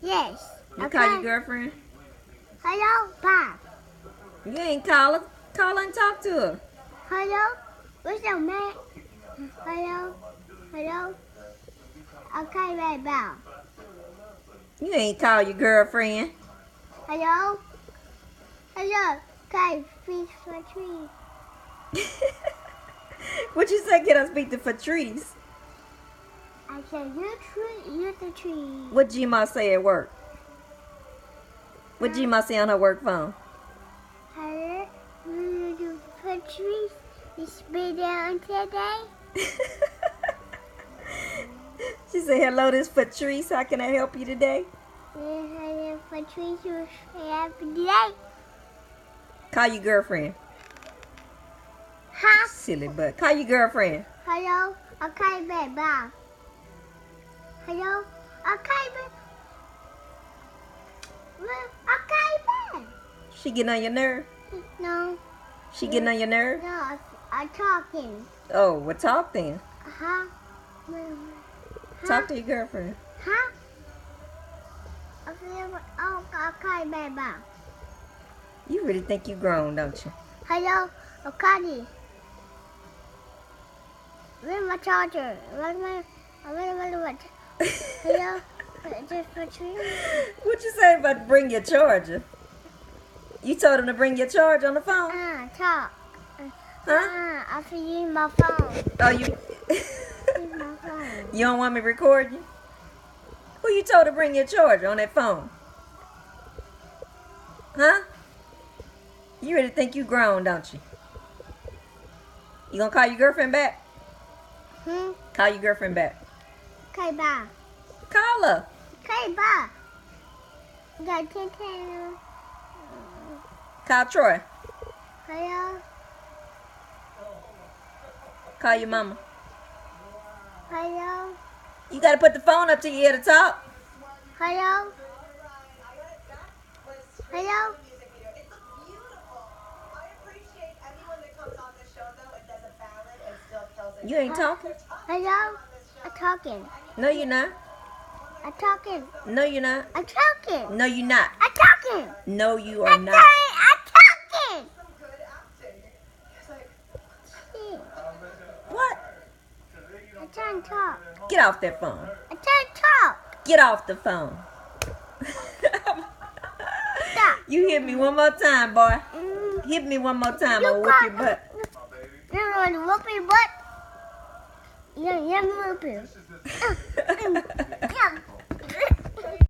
Yes. You call your girlfriend? Hello, Bob. You ain't call her. Call her and talk to her. Hello. What's your name? Hello. Hello. Okay, right now. You ain't call your girlfriend. Hello. Hello. Okay, fish for trees. What you say? Get us beat the for trees. I said you're the tree. What Gma say at work? What Gma say on her work phone? Hello. You do for trees. It's been down today. She said, hello, this Patrice. How can I help you today? Hello, for trees. You have today. Call your girlfriend. Huh? Silly butt. Call your girlfriend. Hello. Okay, babe. Bye. Hello. Okay, babe. Okay, babe. She getting on your nerve? No. She getting on your nerve? No, I'm talking. Oh, well, talk then. Huh? Talk to your girlfriend. Huh? Okay, babe. Bye. You really think you grown, don't you? Hello, okay. Where's my charger? Where's my? Hello, just for tree. What you say about bring your charger? You told him to bring your charger on the phone? Talk. Huh? I can use my phone. Oh, you... Use my phone. You don't want me to record you? Who you told to bring your charger on that phone? Huh? You really think you grown, don't you? You gonna call your girlfriend back? Call your girlfriend back. Okay, bye. Call her. Okay, bye. Got 10. Call Troy. Hello. Call your mama. Hello. You gotta put the phone up to your ear to talk. Hello. Hello. You ain't talking? Hello. I'm talking. No, you're not. I'm talking. No, you're not. I'm talking. No, you're not. I'm talking. No, you are not. I'm talking. What? I'm trying to talk. Get off that phone. I'm trying to talk. Get off the phone. Stop. You hit me one more time, boy. Hit me one more time, I'll whoop your butt. You're going to whoop your butt. Yeah, whoop you.